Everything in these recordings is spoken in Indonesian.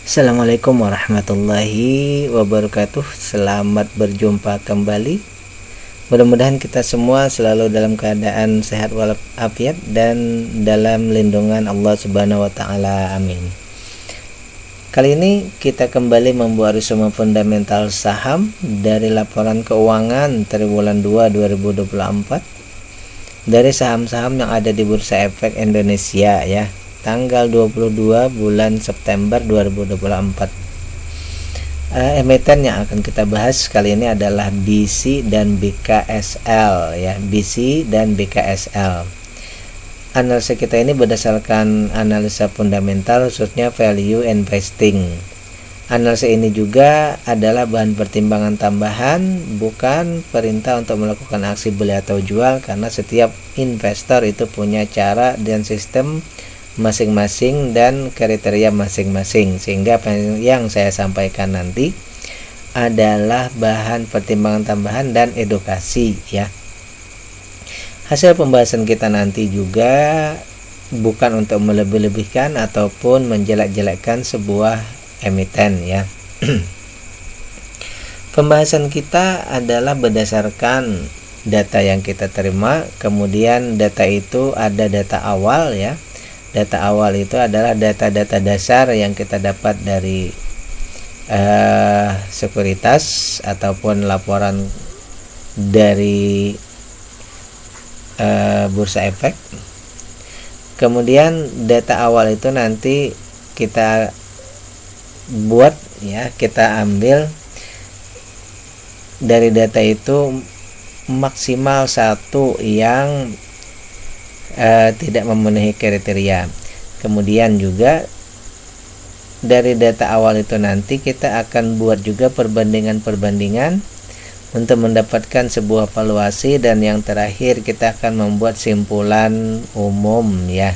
Assalamualaikum warahmatullahi wabarakatuh. Selamat berjumpa kembali. Mudah-mudahan kita semua selalu dalam keadaan sehat walafiat dan dalam lindungan Allah Subhanahu wa taala. Amin. Kali ini kita kembali membuat resume fundamental saham dari laporan keuangan triwulan 2 2024 dari saham-saham yang ada di Bursa Efek Indonesia ya. Tanggal 22 bulan September 2024. Emiten yang akan kita bahas kali ini adalah BC dan BKSL ya, BC dan BKSL. Analisa kita ini berdasarkan analisa fundamental, khususnya value investing. Analisa ini juga adalah bahan pertimbangan tambahan, bukan perintah untuk melakukan aksi beli atau jual, karena setiap investor itu punya cara dan sistem masing-masing dan kriteria masing-masing, sehingga apa yang saya sampaikan nanti adalah bahan pertimbangan tambahan dan edukasi ya. Hasil pembahasan kita nanti juga bukan untuk melebih-lebihkan ataupun menjelek-jelekkan sebuah emiten ya. Pembahasan kita adalah berdasarkan data yang kita terima, kemudian data itu ada data awal ya. Data awal itu adalah data-data dasar yang kita dapat dari sekuritas ataupun laporan dari Bursa Efek. Kemudian data awal itu nanti kita buat ya, kita ambil dari data itu maksimal satu yang tidak memenuhi kriteria. Kemudian juga dari data awal itu nanti kita akan buat juga perbandingan untuk mendapatkan sebuah valuasi, dan yang terakhir kita akan membuat simpulan umum ya.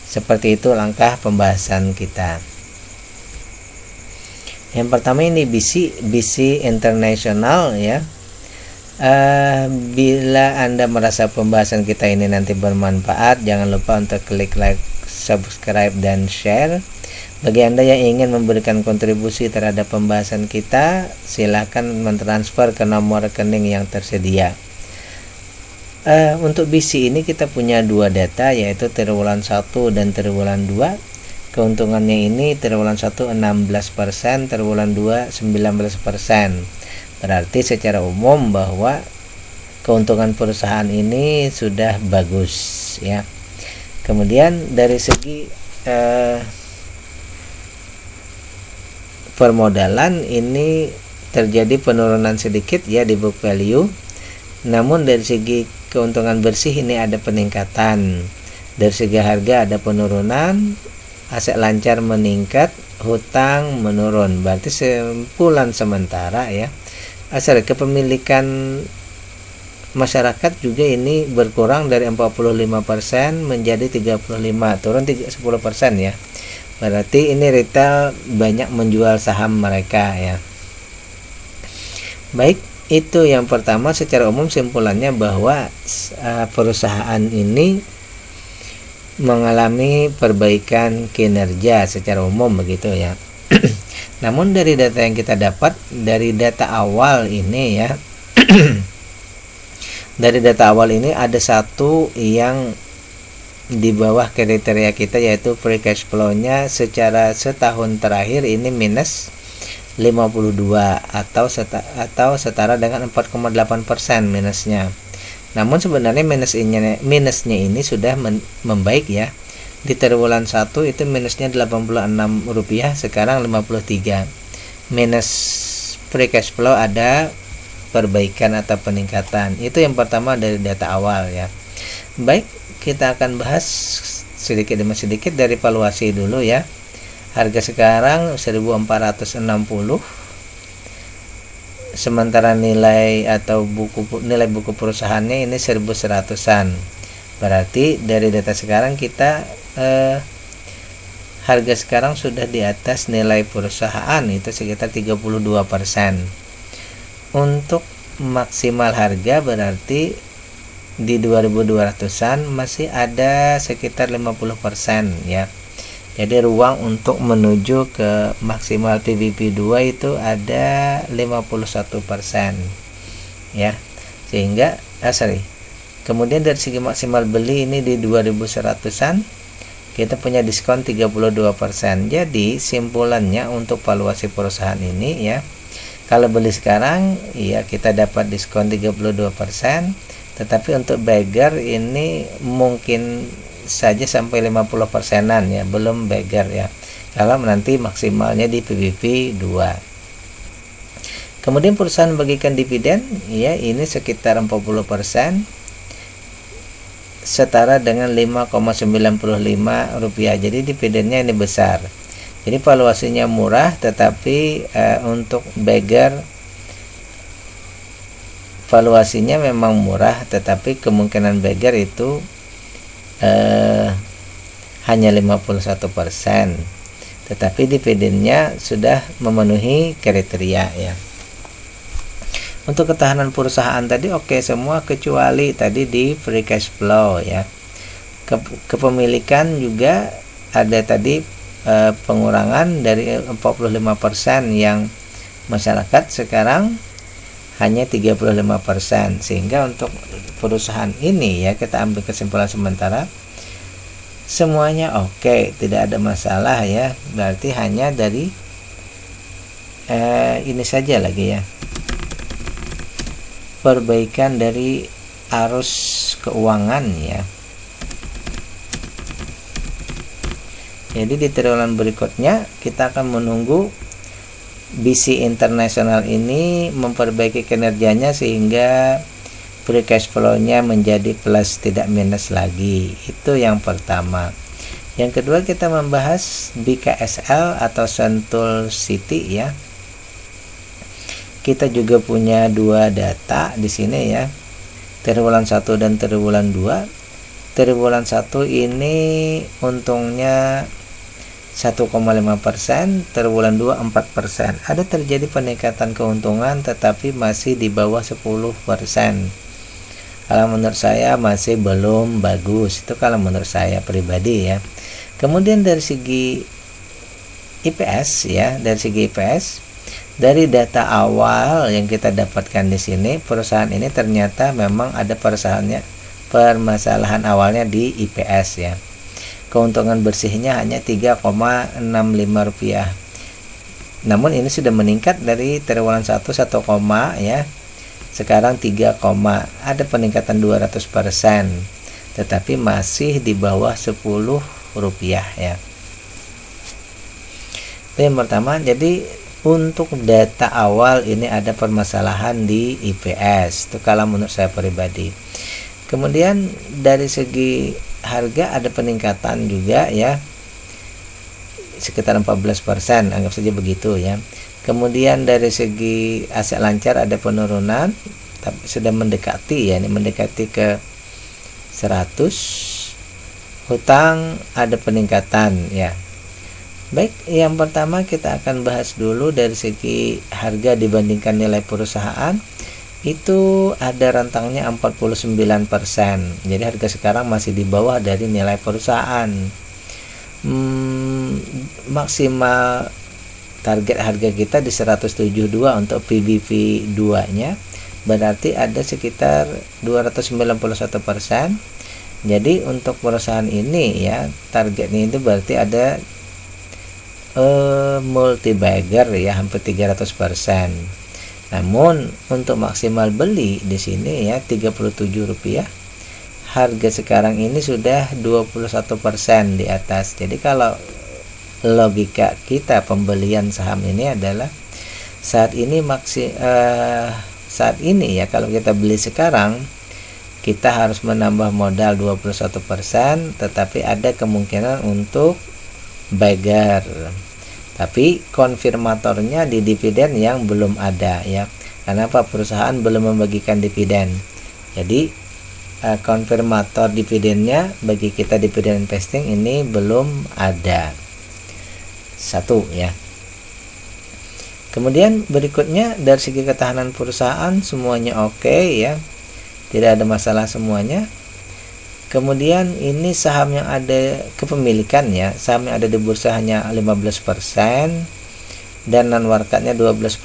Seperti itu langkah pembahasan kita. Yang pertama ini BC International ya. Bila Anda merasa pembahasan kita ini nanti bermanfaat, jangan lupa untuk klik like, subscribe, dan share. Bagi Anda yang ingin memberikan kontribusi terhadap pembahasan kita, silakan mentransfer ke nomor rekening yang tersedia. Untuk BC ini kita punya dua data, yaitu triwulan 1 dan triwulan 2. Keuntungannya ini triwulan 1 16%, triwulan 2 19%. Berarti secara umum bahwa keuntungan perusahaan ini sudah bagus ya. Kemudian dari segi permodalan ini terjadi penurunan sedikit ya di book value. Namun dari segi keuntungan bersih ini ada peningkatan. Dari segi harga ada penurunan, aset lancar meningkat, hutang menurun. Berarti simpulan sementara ya. Asal kepemilikan masyarakat juga ini berkurang dari 45% menjadi 35%, turun 10% ya. Berarti ini retail banyak menjual saham mereka ya. Baik, itu yang pertama. Secara umum simpulannya bahwa perusahaan ini mengalami perbaikan kinerja secara umum begitu ya. Namun dari data yang kita dapat dari data awal ini ya, dari data awal ini ada satu yang di bawah kriteria kita, yaitu free cash flow-nya secara setahun terakhir ini minus 52 atau setara dengan 4,8% minusnya. Namun sebenarnya minusnya ini sudah membaik ya. Di triwulan 1 itu minusnya Rp86, sekarang 53. Minus free cash flow ada perbaikan atau peningkatan. Itu yang pertama dari data awal ya. Baik, kita akan bahas sedikit demi sedikit dari valuasi dulu ya. Harga sekarang 1460, sementara nilai buku perusahaannya ini 1100-an. Berarti dari data sekarang kita harga sekarang sudah di atas nilai perusahaan, itu sekitar 32%. Untuk maksimal harga berarti di 2200-an masih ada sekitar 50% ya. Jadi ruang untuk menuju ke maksimal PBB 2 itu ada 51%, ya. Sehingga kemudian dari segi maksimal beli ini di 2100-an kita punya diskon 32%. Jadi simpulannya untuk valuasi perusahaan ini, ya, kalau beli sekarang ya kita dapat diskon 32%, tetapi untuk beggar ini mungkin saja sampai 50%-an, ya, belum beggar, ya, kalau nanti maksimalnya di PBB 2. Kemudian perusahaan bagikan dividen, ya, ini sekitar 40%, setara dengan 5,95 rupiah. Jadi dividennya ini besar. Jadi valuasinya murah, tetapi untuk beggar valuasinya memang murah, tetapi kemungkinan beggar itu hanya 51%, tetapi dividennya sudah memenuhi kriteria, ya. Untuk ketahanan perusahaan tadi oke semua, kecuali tadi di free cash flow, ya. Kepemilikan juga ada tadi pengurangan dari 45% yang masyarakat sekarang hanya 35%, sehingga untuk perusahaan ini, ya, kita ambil kesimpulan sementara semuanya oke, tidak ada masalah, ya. Berarti hanya dari ini saja lagi, ya, perbaikan dari arus keuangan, ya. Jadi di triwulan berikutnya kita akan menunggu BC International ini memperbaiki kinerjanya sehingga free cash flow-nya menjadi plus, tidak minus lagi. Itu yang pertama. Yang kedua kita membahas BKSL atau Sentul City, ya. Kita juga punya dua data di sini, ya. Triwulan 1 dan triwulan 2. Triwulan 1 ini untungnya 1,5%, triwulan 2 4%. Ada terjadi peningkatan keuntungan tetapi masih di bawah 10%. Kalau menurut saya masih belum bagus. Itu kalau menurut saya pribadi, ya. Kemudian dari segi IPS, ya, dari data awal yang kita dapatkan di sini, perusahaan ini ternyata memang ada permasalahan awalnya di IPS, ya. Keuntungan bersihnya hanya 3,65 rupiah. Namun ini sudah meningkat dari triwulan 1 ya. Sekarang 3, ada peningkatan 200%. Tetapi masih di bawah 10 rupiah, ya. Itu yang pertama. Jadi untuk data awal ini ada permasalahan di IPS. Itu kalau menurut saya pribadi. Kemudian dari segi harga ada peningkatan juga, ya, sekitar 14%, anggap saja begitu, ya. Kemudian dari segi aset lancar ada penurunan, tapi sudah mendekati, ya, ini mendekati ke 100. Hutang ada peningkatan, ya. Baik, yang pertama kita akan bahas dulu dari segi harga dibandingkan nilai perusahaan. Itu ada rentangnya 49%. Jadi harga sekarang masih di bawah dari nilai perusahaan. Maksimal target harga kita di 172 untuk PBV 2 nya, berarti ada sekitar 291%. Jadi untuk perusahaan ini, ya, targetnya itu berarti ada multi bagger, ya, hampir 300%. Namun untuk maksimal beli di sini, ya, 37 rupiah. Harga sekarang ini sudah 21% di atas. Jadi kalau logika kita pembelian saham ini adalah saat ini ya, kalau kita beli sekarang kita harus menambah modal 21%, tetapi ada kemungkinan untuk bagger. Tapi konfirmatornya di dividen yang belum ada, ya. Kenapa? Perusahaan belum membagikan dividen. Jadi konfirmator dividennya bagi kita dividen investing ini belum ada. Satu, ya. Kemudian berikutnya dari segi ketahanan perusahaan semuanya oke, ya. Tidak ada masalah semuanya. Kemudian ini saham yang ada kepemilikan ya, saham yang ada di bursa hanya 15% dan non marketnya 12%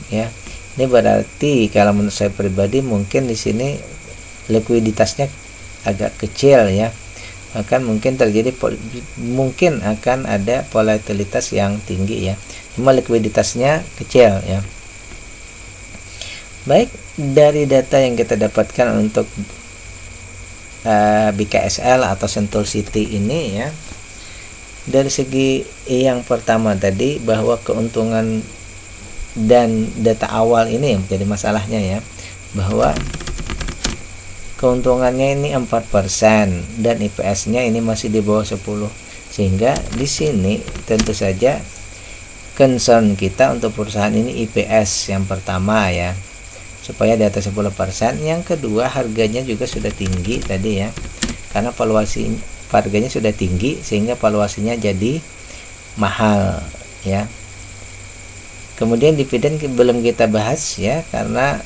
ya. Ini berarti kalau menurut saya pribadi mungkin di sini likuiditasnya agak kecil ya. Akan mungkin mungkin akan ada volatilitas yang tinggi ya. Cuma likuiditasnya kecil ya. Baik, dari data yang kita dapatkan untuk BKSL atau Sentul City ini ya, dari segi yang pertama tadi bahwa keuntungan dan data awal ini yang menjadi masalahnya ya, bahwa keuntungannya ini 4% dan IPS-nya ini masih di bawah 10, sehingga di sini tentu saja concern kita untuk perusahaan ini IPS yang pertama ya, supaya di atas 10%. Yang kedua, harganya juga sudah tinggi tadi ya, karena valuasi harganya sudah tinggi sehingga valuasinya jadi mahal ya. Kemudian dividen belum kita bahas ya, karena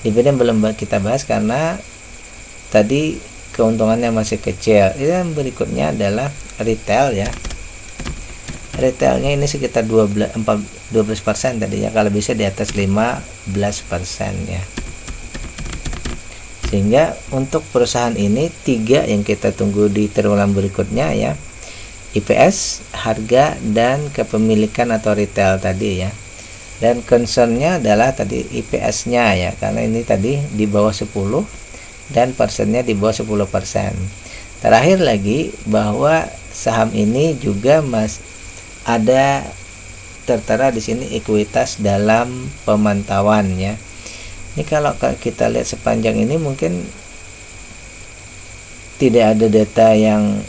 dividen belum kita bahas karena tadi keuntungannya masih kecil. Yang berikutnya adalah retail ya. Retailnya ini sekitar 12% tadi ya, kalau bisa di atas 15% ya. Sehingga untuk perusahaan ini 3 yang kita tunggu di triwulan berikutnya ya, IPS, harga, dan kepemilikan atau retail tadi ya. Dan concernnya adalah tadi IPS-nya ya, karena ini tadi di bawah 10 dan persennya di bawah 10%. Terakhir lagi bahwa saham ini juga ada tertera di sini ekuitas dalam pemantauan ya. Ini kalau kita lihat sepanjang ini mungkin tidak ada data yang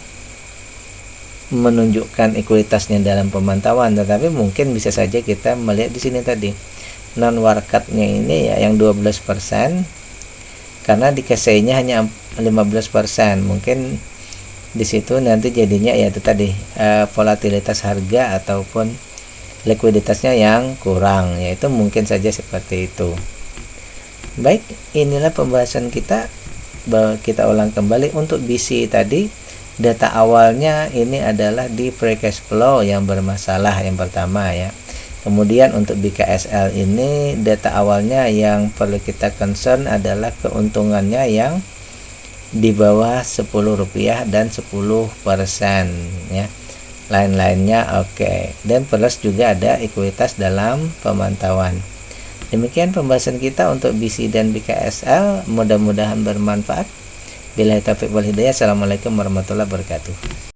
menunjukkan ekuitasnya dalam pemantauan, tetapi mungkin bisa saja kita melihat di sini tadi non marketnya ini ya yang 12%, karena di KSI-nya hanya 15%. Mungkin di situ nanti jadinya ya itu tadi volatilitas harga ataupun likuiditasnya yang kurang, yaitu mungkin saja seperti itu. Baik, inilah pembahasan kita. Kita ulang kembali untuk BC tadi, data awalnya ini adalah di free cash flow yang bermasalah yang pertama ya. Kemudian untuk BKSL ini data awalnya yang perlu kita concern adalah keuntungannya yang di bawah Rp10 dan 10% ya. Lain-lainnya oke. Dan plus juga ada ekuitas dalam pemantauan. Demikian pembahasan kita untuk BC dan BKSL, mudah-mudahan bermanfaat. Billahi taufiq wal hidayah. Assalamualaikum warahmatullahi wabarakatuh.